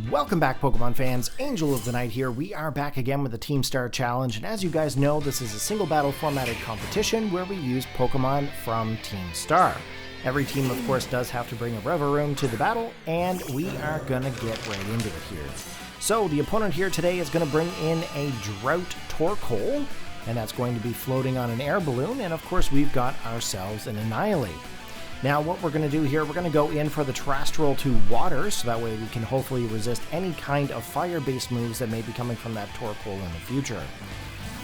Welcome back, Pokemon fans. Angel of the Night here. We are back again with the Team Star Challenge, and as you guys know, this is a single battle formatted competition where we use Pokemon from Team Star. Every team, of course, does have to bring a Revavroom to the battle, and we are gonna get right into it here. So, the opponent here today is gonna bring in a Drought Torkoal, and that's going to be floating on an air balloon, and of course, we've got ourselves an Annihilape. Now what we're going to do here, we're going to go in for the Terrestrial to Water, so that way we can hopefully resist any kind of fire-based moves that may be coming from that Torkoal in the future.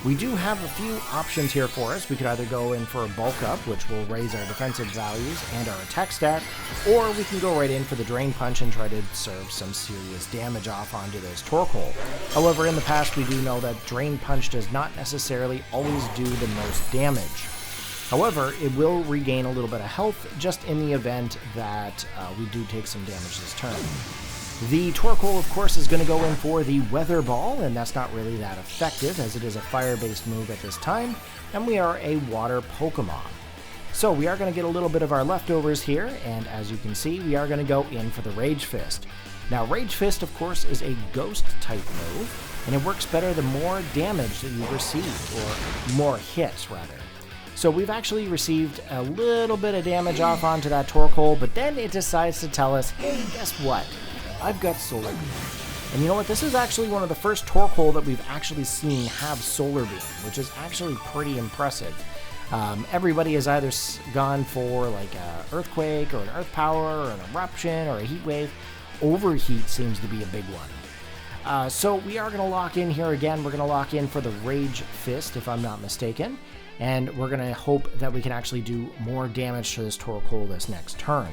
We do have a few options here for us. We could either go in for a Bulk Up, which will raise our defensive values and our attack stat, or we can go right in for the Drain Punch and try to serve some serious damage off onto this Torkoal. However, in the past we do know that Drain Punch does not necessarily always do the most damage. However, it will regain a little bit of health just in the event that we do take some damage this turn. The Torkoal, of course, is going to go in for the Weather Ball, and that's not really that effective as it is a fire-based move at this time, and we are a water Pokemon. So we are going to get a little bit of our leftovers here, and as you can see, we are going to go in for the Rage Fist. Now, Rage Fist, of course, is a Ghost-type move, and it works better the more damage that you receive, or more hits, rather. So we've actually received a little bit of damage off onto that Torkoal, but then it decides to tell us, hey, guess what? I've got Solar Beam. And you know what? This is actually one of the first Torkoal that we've actually seen have Solar Beam, which is actually pretty impressive. Everybody has either gone for like an Earthquake, or an Earth Power, or an Eruption, or a Heat Wave. Overheat seems to be a big one. So we are going to lock in here again. We're going to lock in for the Rage Fist, if I'm not mistaken. And we're going to hope that we can actually do more damage to this Torkoal this next turn.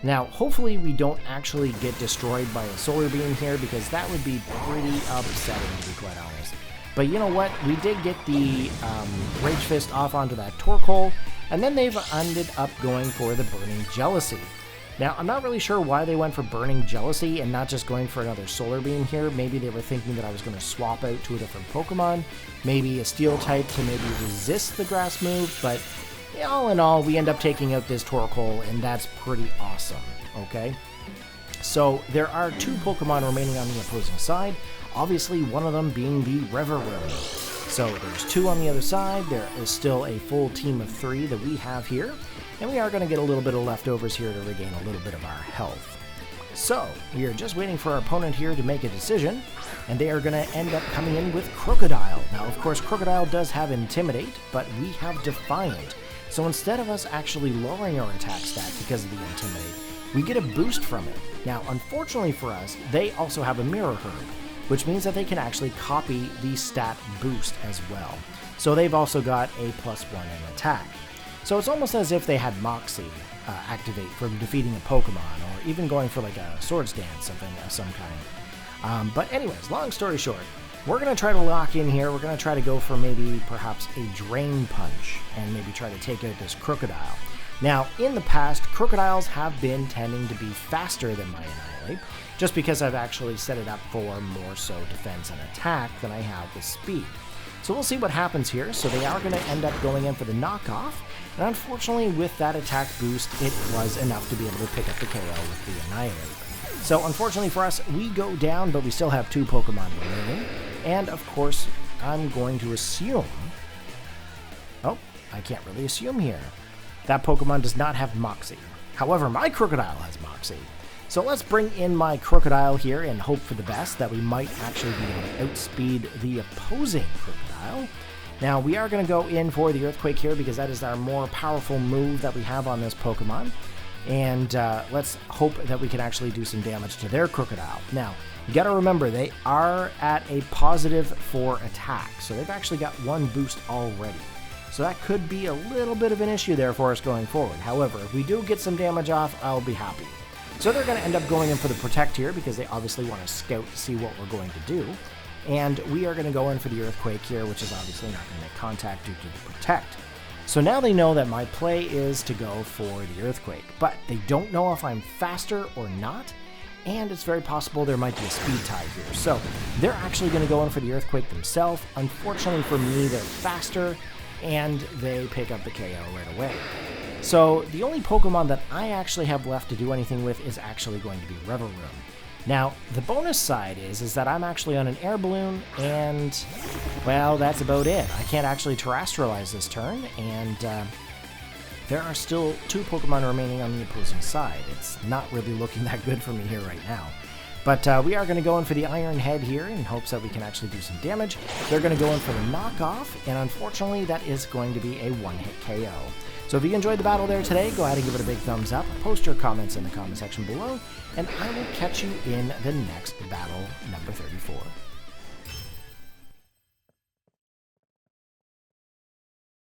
Now, hopefully we don't actually get destroyed by a Solar Beam here, because that would be pretty upsetting, to be quite honest. But you know what? We did get the Rage Fist off onto that Torkoal, and then they've ended up going for the Burning Jealousy. Now, I'm not really sure why they went for Burning Jealousy and not just going for another Solar Beam here. Maybe they were thinking that I was going to swap out to a different Pokemon, maybe a Steel type to maybe resist the Grass move, but all in all, we end up taking out this Torkoal, and that's pretty awesome, okay? So, there are two Pokemon remaining on the opposing side, obviously one of them being the Revavroom. So, there's two on the other side. There is still a full team of three that we have here. And we are going to get a little bit of leftovers here to regain a little bit of our health. So, we are just waiting for our opponent here to make a decision, and they are going to end up coming in with Krookodile. Now, of course, Krookodile does have Intimidate, but we have Defiant. So instead of us actually lowering our attack stat because of the Intimidate, we get a boost from it. Now, unfortunately for us, they also have a Mirror Herb, which means that they can actually copy the stat boost as well. So they've also got a +1 in attack. So it's almost as if they had Moxie activate from defeating a Pokemon, or even going for like a Swords Dance, something of some kind. But anyways, long story short, we're going to try to lock in here. We're going to try to go for maybe perhaps a Drain Punch, and maybe try to take out this Krookodile. Now, in the past, Krookodiles have been tending to be faster than my Annihilape, just because I've actually set it up for more so defense and attack than I have with speed. So we'll see what happens here. So they are going to end up going in for the knockoff, and unfortunately with that attack boost, it was enough to be able to pick up the KO with the Annihilape. So unfortunately for us, we go down, but we still have two Pokemon remaining, and of course, I'm going to assume... Oh, I can't really assume here. That Pokemon does not have Moxie. However, my Krookodile has Moxie. So let's bring in my Krookodile here and hope for the best, that we might actually be able to outspeed the opposing Krookodile. Now, we are going to go in for the Earthquake here, because that is our more powerful move that we have on this Pokemon. And let's hope that we can actually do some damage to their Krookodile. Now, you got to remember, they are at a +4 attack, so they've actually got one boost already. So that could be a little bit of an issue there for us going forward. However, if we do get some damage off, I'll be happy. So they're going to end up going in for the Protect here, because they obviously want to scout to see what we're going to do. And we are going to go in for the Earthquake here, which is obviously not going to make contact due to the Protect. So now they know that my play is to go for the Earthquake, but they don't know if I'm faster or not, and it's very possible there might be a speed tie here. So they're actually going to go in for the Earthquake themselves. Unfortunately for me, they're faster, and they pick up the KO right away. So the only Pokemon that I actually have left to do anything with is actually going to be Revavroom. Now, the bonus side is that I'm actually on an air balloon, and, well, that's about it. I can't actually terrestrialize this turn, and there are still 2 Pokemon remaining on the opposing side. It's not really looking that good for me here right now. But we are going to go in for the Iron Head here in hopes that we can actually do some damage. They're going to go in for the knockoff, and unfortunately that is going to be a one-hit KO. So if you enjoyed the battle there today, go ahead and give it a big thumbs up, post your comments in the comment section below, and I will catch you in the next battle, number 34.